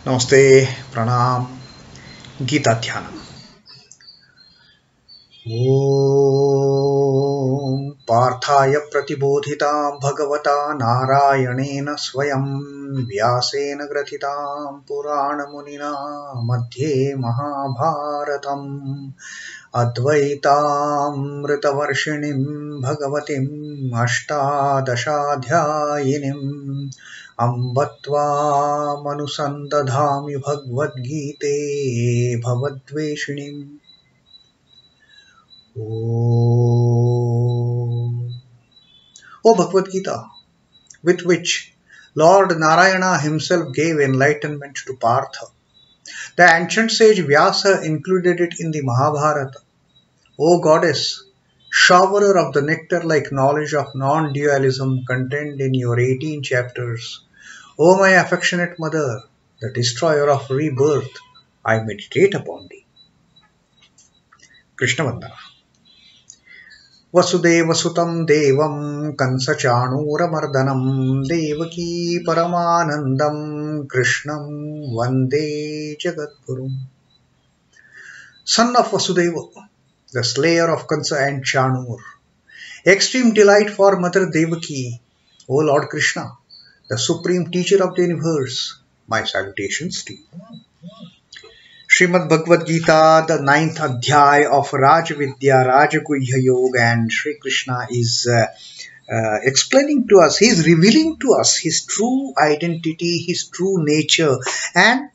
Namaste, Pranam, Gita Dhyanam. Om Parthaya Pratibodhitam Bhagavata Narayanena Swayam Vyasena Gratitam Purana Munina Madhye Mahabharatam Advaitam Ritavarshinim Bhagavatim Ashtadashadhyayinim Ambatva Manusandadhami Bhagavad-gite Bhavadveshinim. O Bhagavad Gita, with which Lord Narayana himself gave enlightenment to Partha, the ancient sage Vyasa included it in the Mahabharata. O Goddess, showerer of the nectar-like knowledge of non-dualism contained in your 18 chapters, O my affectionate mother, the destroyer of rebirth, I meditate upon thee. Krishna Vandana. Vasudeva Sutam Devam Kansachanura Mardanam Devaki Paramanandam Krishnam Vande Jagadgurum. Son of Vasudeva, the slayer of Kansa and Chanur, extreme delight for Mother Devaki, O Lord Krishna, the supreme teacher of the universe, my salutations to you. Srimad Bhagavad Gita, the 9th adhyay of Rajavidya, Rajaguhya Yoga, and Sri Krishna is explaining to us, he is revealing to us his true identity, his true nature, and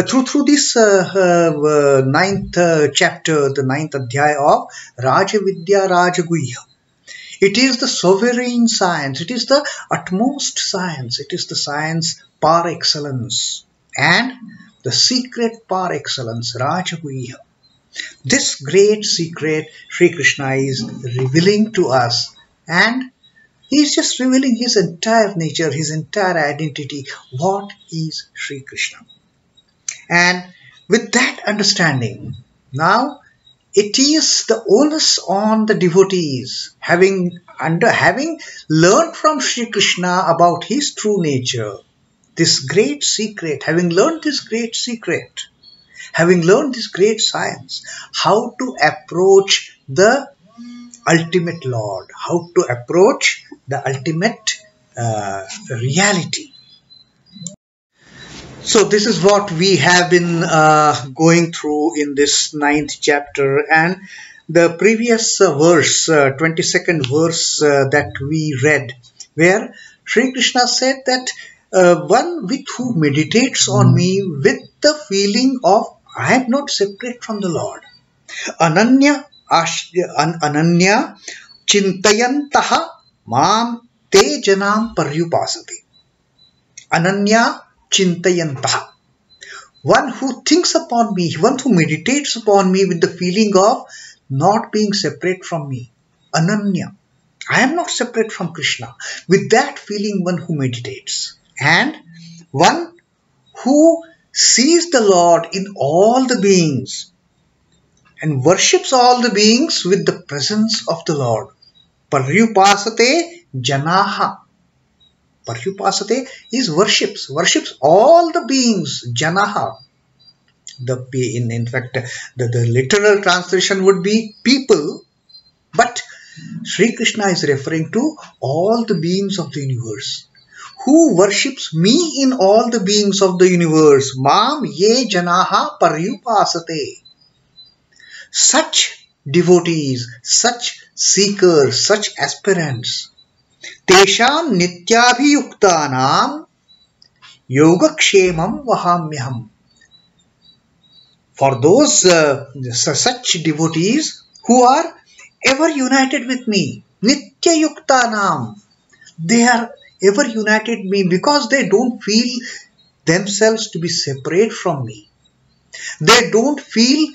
through this 9th chapter, the 9th adhyay of Rajavidya, Rajaguhya. It is the sovereign science, it is the utmost science, it is the science par excellence and the secret par excellence, Rajaguhya. This great secret Sri Krishna is revealing to us, and he is just revealing his entire nature, his entire identity. What is Sri Krishna? And with that understanding, now it is the onus on the devotees, having learned from Sri Krishna about his true nature, this great secret, having learned this great secret, having learned this great science, how to approach the ultimate Lord, how to approach the ultimate reality. So this is what we have been going through in this 9th chapter, and the previous verse, 22nd verse that we read, where Sri Krishna said that one with who meditates on me with the feeling of I am not separate from the Lord. Ananya chintayantaha mam te janam paryupasate. Ananya chintayantaha. One who thinks upon me, one who meditates upon me with the feeling of not being separate from me. Ananya. I am not separate from Krishna. With that feeling, one who meditates. And one who sees the Lord in all the beings and worships all the beings with the presence of the Lord. Paryupasate janaha. Paryupasate is worships all the beings, janaha. In fact, the literal translation would be people, but Sri Krishna is referring to all the beings of the universe. Who worships me in all the beings of the universe? Mam ye janaha paryupasate. Such devotees, such seekers, such aspirants, Tesham nityabhiyuktanam yogakshemam vahamyaham. For those such devotees who are ever united with me, nityayuktanam, they are ever united with me because they don't feel themselves to be separate from me. They don't feel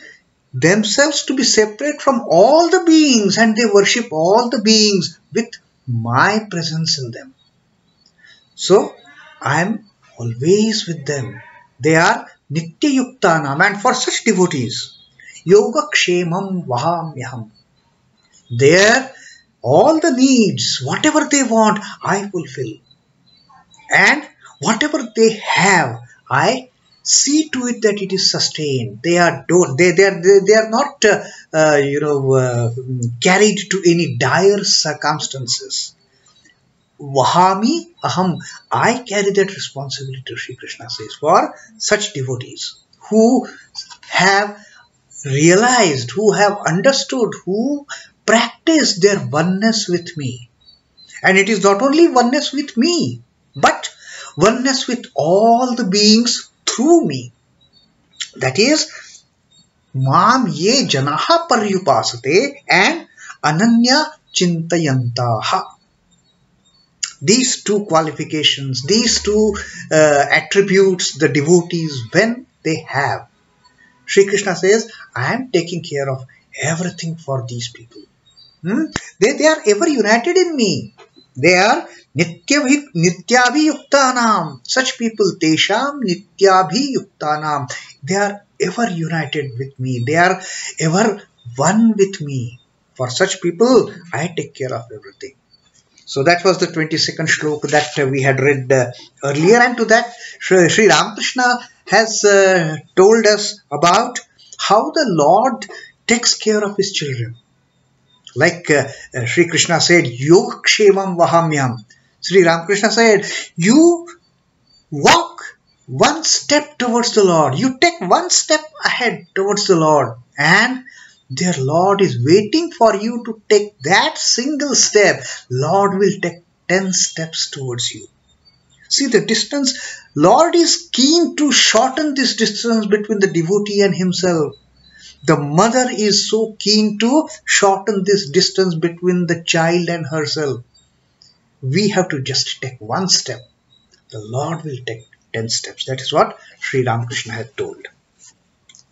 themselves to be separate from all the beings, and they worship all the beings with my presence in them. So I am always with them. They are nityayuktanam, and for such devotees, yogakshemam vahamyaham. There all the needs, whatever they want, I fulfill. And whatever they have, I see to it that it is sustained. They are not carried to any dire circumstances. Vahami aham, I carry that responsibility, Sri Krishna says, for such devotees who have realized, who have understood, who practice their oneness with me. And it is not only oneness with me, but oneness with all the beings through me. That is, mam ye janaha paryupasate and ananya chintayantaha. These two qualifications, these two attributes the devotees, when they have, Sri Krishna says, I am taking care of everything for these people. They are ever united in me. They are nityabhiyuktanam. Such people, tesham nityabhiyuktanam. They are ever united with me. They are ever one with me. For such people, I take care of everything. So that was the 22nd shloka that we had read earlier. And to that, Sri Ramakrishna has told us about how the Lord takes care of his children. Like Sri Krishna said, Yogkshevam Vahamyam. Sri Ramakrishna said, you walk one step towards the Lord. You take one step ahead towards the Lord. And their Lord is waiting for you to take that single step. Lord will take 10 steps towards you. See the distance. Lord is keen to shorten this distance between the devotee and himself. The mother is so keen to shorten this distance between the child and herself. We have to just take one step. The Lord will take 10 steps. That is what Sri Ramakrishna had told.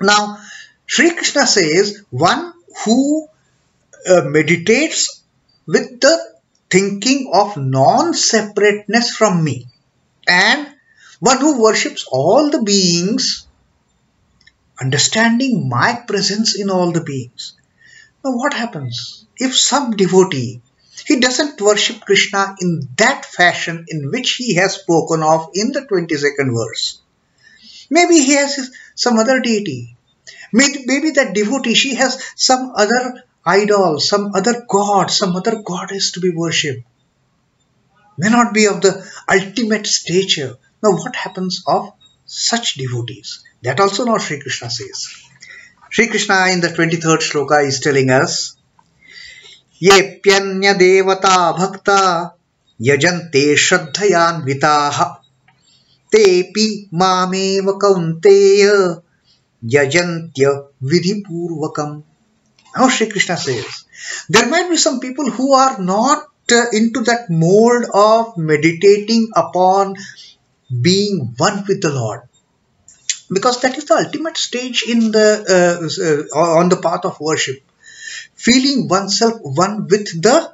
Now, Sri Krishna says, one who meditates with the thinking of non-separateness from me, and one who worships all the beings, understanding my presence in all the beings. Now what happens if some devotee, he doesn't worship Krishna in that fashion in which he has spoken of in the 22nd verse? Maybe he has some other deity. Maybe that devotee, she has some other idol, some other god, some other goddess to be worshipped. May not be of the ultimate stature. Now what happens of such devotees? That also now Sri Krishna says. Sri Krishna in the 23rd shloka is telling us, Ye pyanya-devatā-bhaktā yajante śhraddhayānvitāḥ tepi mameva kaunteya yajantyavidhi-pūrvakam. Now Sri Krishna says, there might be some people who are not into that mold of meditating upon being one with the Lord. Because that is the ultimate stage in the on the path of worship. Feeling oneself one with the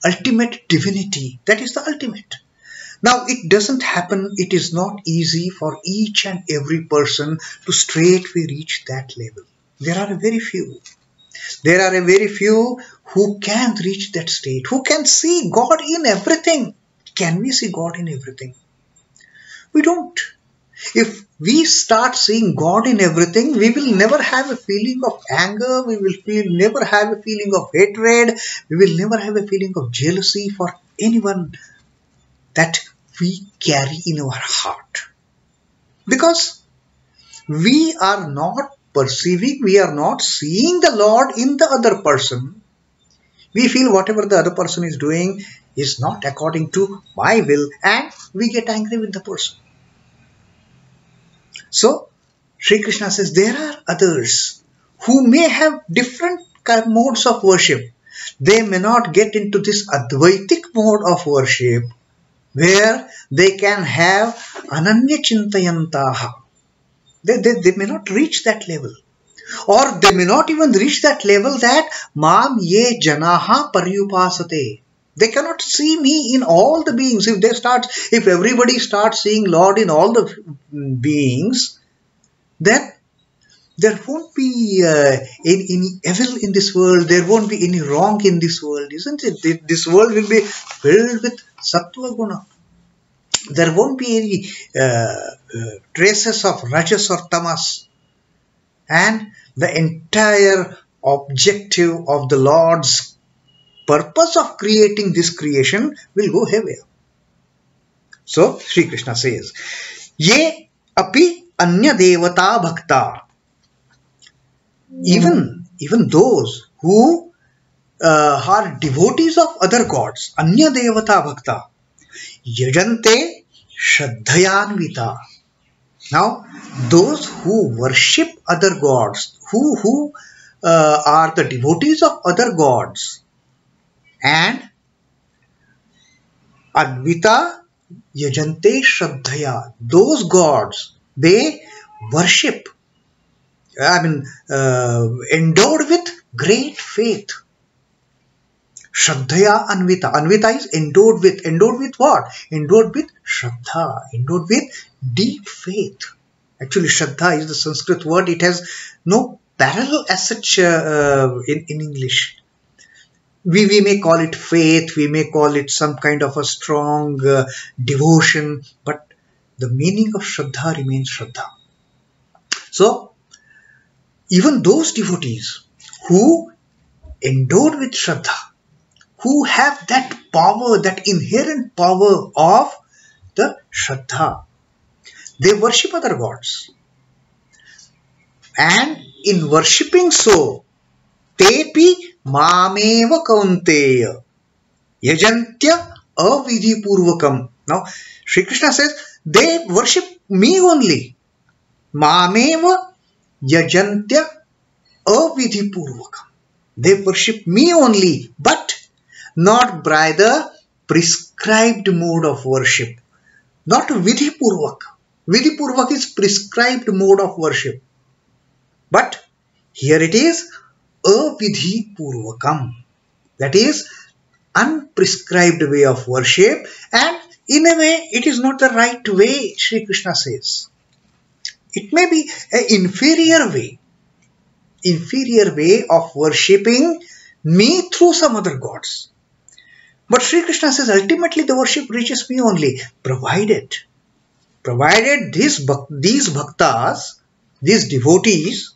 ultimate divinity. That is the ultimate. Now it doesn't happen. It is not easy for each and every person to straightway reach that level. There are very few. There are very few who can reach that state, who can see God in everything. Can we see God in everything? We don't. If we start seeing God in everything, we will never have a feeling of anger, we will never have a feeling of hatred, we will never have a feeling of jealousy for anyone that we carry in our heart. Because we are not perceiving, we are not seeing the Lord in the other person. We feel whatever the other person is doing is not according to my will, and we get angry with the person. So, Sri Krishna says there are others who may have different modes of worship. They may not get into this Advaitic mode of worship where they can have ananya chintayantaḥ. They may not reach that level. Or they may not even reach that level that mam ye janaha paryupasate. They cannot see me in all the beings. If everybody starts seeing Lord in all the beings, then there won't be any evil in this world. There won't be any wrong in this world, isn't it? This world will be filled with sattva guna. there won't be any traces of rajas or tamas, and the entire objective of the Lord's purpose of creating this creation will go haywire. So Sri Krishna says, Ye api pyanya-devatā-bhaktā. Even those who are devotees of other gods, pyanya-devatā-bhaktā, yajante śhraddhayānvitāḥ. Now, those who worship other gods, who are the devotees of other gods, and advita yajante śhraddhaya, those gods, they worship, endowed with great faith. Śhraddhayānvitāḥ. Anvita is endowed with. Endowed with what? Endowed with Shraddha. Endowed with deep faith. Actually, Shraddha is the Sanskrit word. It has no parallel as such in English. We may call it faith. We may call it some kind of a strong devotion. But the meaning of Shraddha remains Shraddha. So, even those devotees who endowed with Shraddha, who have that power, that inherent power of the Shraddha, they worship other gods. And in worshipping so, tepi mameva kaunteya yajantyavidhi-pūrvakam. Now, Sri Krishna says, they worship me only. Mameva yajantyavidhi-pūrvakam. They worship me only, but not by the prescribed mode of worship. Not vidhi-pūrvak. Vidhi-pūrvak is prescribed mode of worship. But here it is avidhi-pūrvakam. That is unprescribed way of worship, and in a way it is not the right way, Sri Krishna says. It may be an inferior way of worshipping me through some other gods. But Sri Krishna says ultimately the worship reaches me only, provided these bhaktas, these devotees,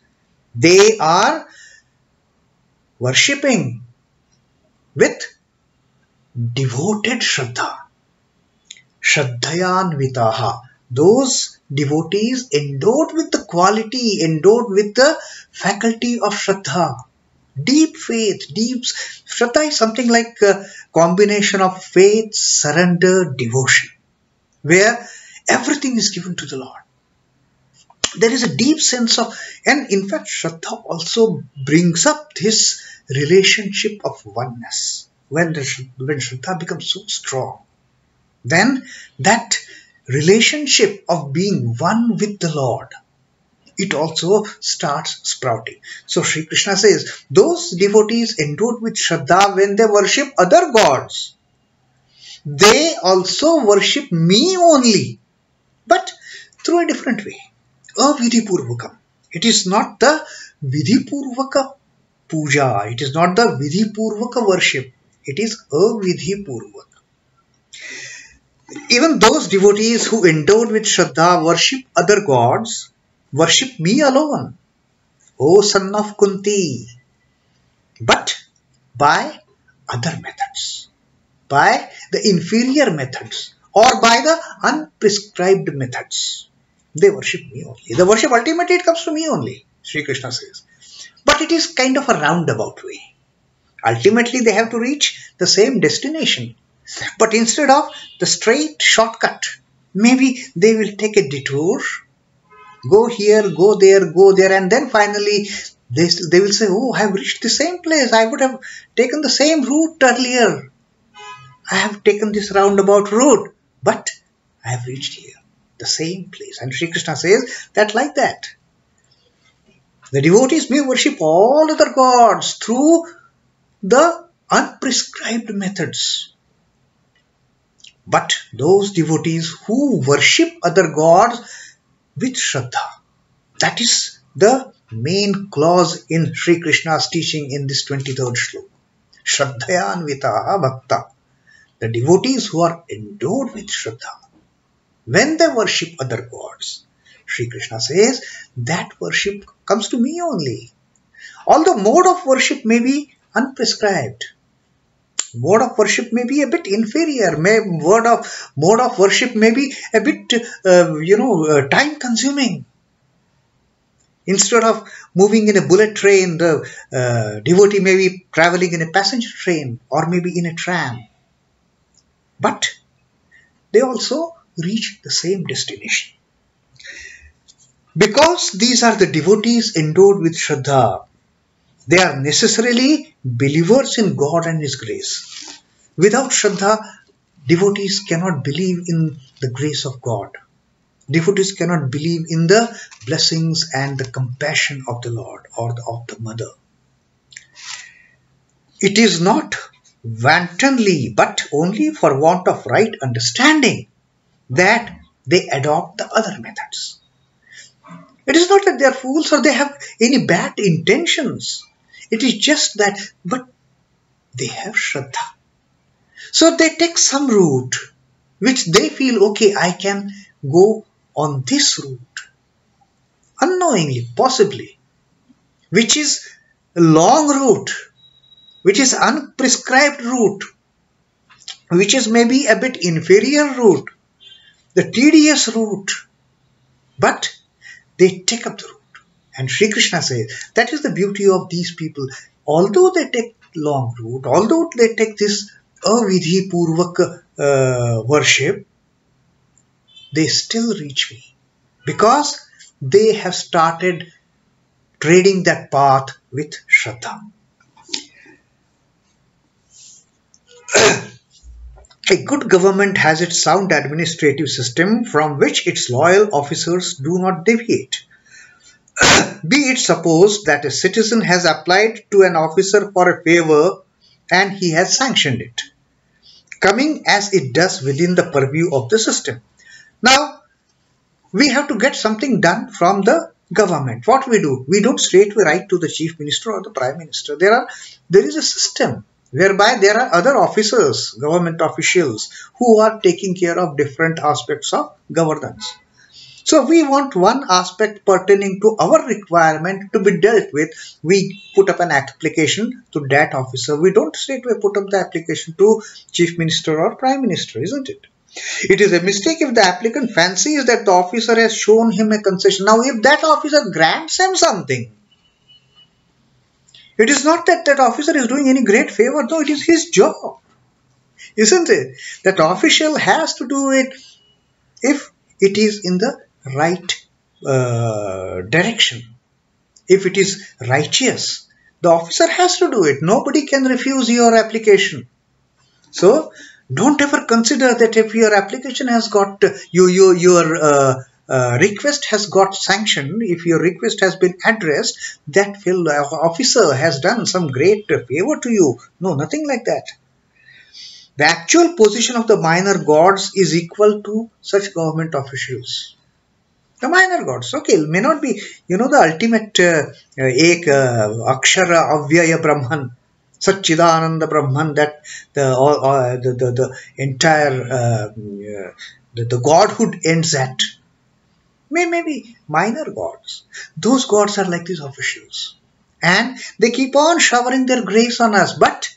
they are worshipping with devoted Shraddha. śhraddhayānvitāḥ. Those devotees endowed with the quality, endowed with the faculty of Shraddha. Deep faith, deep Shraddha is something like a combination of faith, surrender, devotion, where everything is given to the Lord. There is a deep sense of, and in fact Shraddha also brings up this relationship of oneness. When Shraddha becomes so strong, then that relationship of being one with the Lord, it also starts sprouting. So Sri Krishna says, those devotees endowed with Shraddha, when they worship other gods, they also worship me only, but through a different way. Avidhi-pūrvakam. It is not the vidhi-pūrvaka puja. It is not the vidhi-pūrvaka worship. It is avidhi-pūrvaka. Even those devotees who endowed with Shraddha worship other gods, worship me alone, O son of Kunti, but by other methods, by the inferior methods, or by the unprescribed methods. They worship me only. The worship ultimately it comes to me only, Sri Krishna says. But it is kind of a roundabout way. Ultimately they have to reach the same destination. But instead of the straight shortcut, maybe they will take a detour, go here, go there, and then finally they will say, oh, I have reached the same place. I would have taken the same route earlier. I have taken this roundabout route, but I have reached here, the same place. And Sri Krishna says that like that. The devotees may worship all other gods through the unprescribed methods. But those devotees who worship other gods with Shraddha, that is the main clause in Sri Krishna's teaching in this 23rd Shloka. śhraddhayānvitāḥ-bhaktā. The devotees who are endowed with Shraddha, when they worship other gods, Sri Krishna says that worship comes to me only. Although mode of worship may be unprescribed, mode of worship may be a bit inferior, mode of worship may be a bit time consuming. Instead of moving in a bullet train, the devotee may be traveling in a passenger train or maybe in a tram. But they also reach the same destination. Because these are the devotees endowed with Shraddha, they are necessarily believers in God and His grace. Without Shraddha, devotees cannot believe in the grace of God. Devotees cannot believe in the blessings and the compassion of the Lord or of the Mother. It is not wantonly, but only for want of right understanding that they adopt the other methods. It is not that they are fools or they have any bad intentions. It is just that, but they have Shraddha. So they take some route which they feel, okay, I can go on this route. Unknowingly, possibly. Which is a long route. Which is unprescribed route. Which is maybe a bit inferior route. The tedious route. But they take up the route. And Sri Krishna says, that is the beauty of these people. Although they take long route, although they take this yajantyavidhi-pūrvakam worship, they still reach me. Because they have started treading that path with Shraddha. A good government has its sound administrative system from which its loyal officers do not deviate. Be it supposed that a citizen has applied to an officer for a favor and he has sanctioned it, coming as it does within the purview of the system. Now, we have to get something done from the government. What we do? We don't straightway write to the chief minister or the prime minister. There is a system whereby there are other officers, government officials, who are taking care of different aspects of governance. So we want one aspect pertaining to our requirement to be dealt with. We put up an application to that officer. We don't straightway put up the application to chief minister or prime minister, isn't it? It is a mistake if the applicant fancies that the officer has shown him a concession. Now, if that officer grants him something, it is not that that officer is doing any great favor. No, it is his job, isn't it? That official has to do it if it is in the right direction. If it is righteous, the officer has to do it. Nobody can refuse your application. So, don't ever consider that if your application has got, your request has got sanctioned, if your request has been addressed, that officer has done some great favor to you. No, nothing like that. The actual position of the minor gods is equal to such government officials. The minor gods, okay, may not be, the ultimate akshara avyaya brahman, Satchidananda Brahman, that the entire the godhood ends at. Maybe minor gods. Those gods are like these officials, and they keep on showering their grace on us. But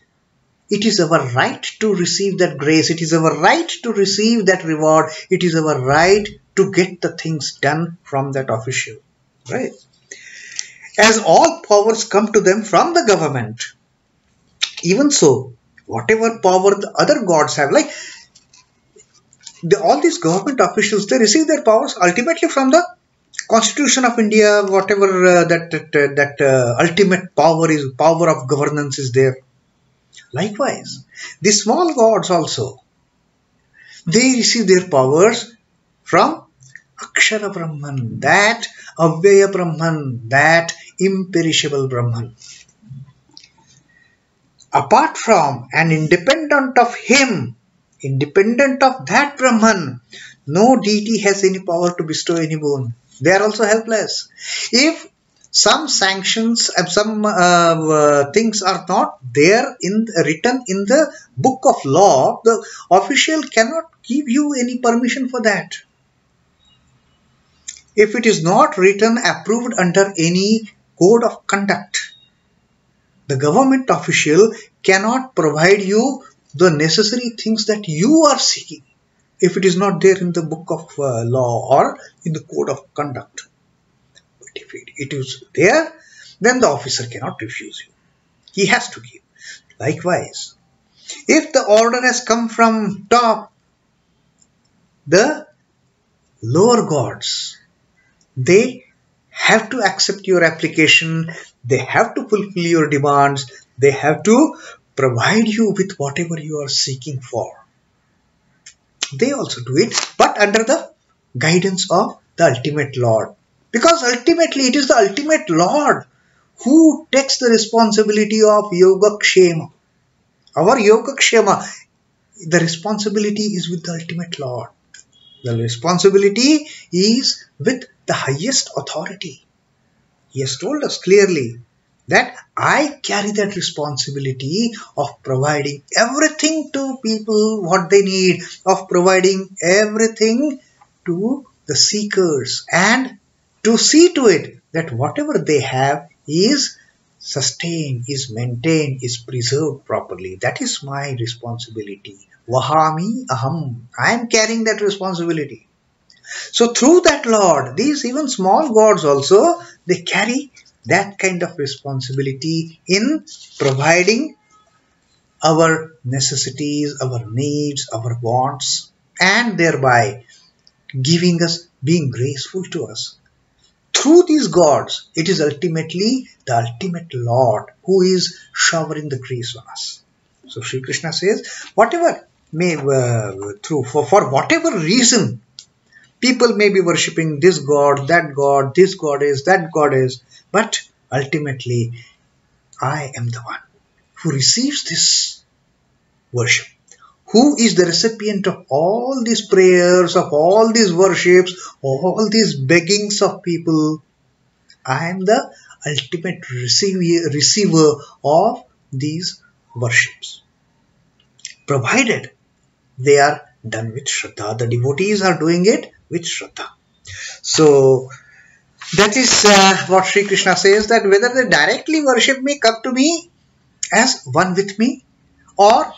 it is our right to receive that grace. It is our right to receive that reward. It is our right to get the things done from that official, right? As all powers come to them from the government, even so, whatever power the other gods have, like all these government officials, they receive their powers ultimately from the Constitution of India, whatever that ultimate power is, power of governance is there. Likewise, the small gods also, they receive their powers from Akshara Brahman, that Avyaya Brahman, that imperishable Brahman. Apart from and independent of him, independent of that Brahman, no deity has any power to bestow any boon. They are also helpless. If some sanctions and some things are not there written in the book of law, the official cannot give you any permission for that. if it is not written, approved under any code of conduct, the government official cannot provide you the necessary things that you are seeking if it is not there in the book of law or in the code of conduct. But if it is there, then the officer cannot refuse you. He has to give. Likewise, if the order has come from top, the lower gods, they have to accept your application, they have to fulfill your demands, they have to provide you with whatever you are seeking for. They also do it, but under the guidance of the ultimate Lord. Because ultimately it is the ultimate Lord who takes the responsibility of Yogakshema. Our Yogakshema, the responsibility is with the ultimate Lord. The responsibility is with the highest authority. He has told us clearly that I carry that responsibility of providing everything to people what they need, of providing everything to the seekers, and to see to it that whatever they have is sustained, is maintained, is preserved properly. That is my responsibility. Vahami aham. I am carrying that responsibility. So through that Lord, these even small gods also, they carry that kind of responsibility in providing our necessities, our needs, our wants, and thereby giving us, being graceful to us. Through these gods, it is ultimately the ultimate Lord who is showering the grace on us. So Sri Krishna says, whatever may, for whatever reason, people may be worshipping this god, that god, this goddess, that goddess, but ultimately, I am the one who receives this worship, who is the recipient of all these prayers, of all these worships, all these beggings of people. I am the ultimate receiver of these worships, provided they are done with Shraddha. The devotees are doing it with Shraddha. So that is what Sri Krishna says, that whether they directly worship me, come to me as one with me, or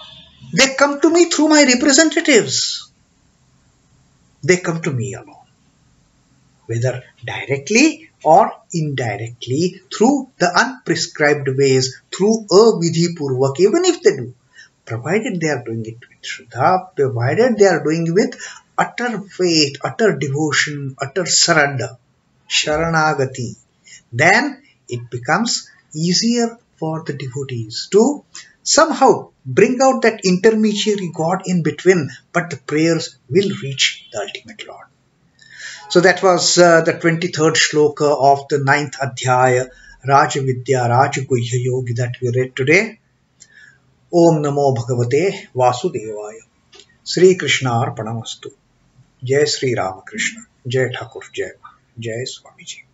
they come to me through my representatives. They come to me alone. Whether directly or indirectly, through the unprescribed ways, through avidhi-pūrvakam, even if they do, provided they are doing it with Shraddha, provided they are doing it with utter faith, utter devotion, utter Shraddha, sharanagati, then it becomes easier for the devotees to somehow bring out that intermediary God in between, but the prayers will reach the ultimate Lord. So that was the 23rd shloka of the 9th adhyaya, Rajavidya, Rajaguhya yogi that we read today. Om Namo Bhagavate Vasudevaya. Sri Krishna Arpanamastu. Jai Sri Ramakrishna. Jai Thakur. Jai Swami Ji.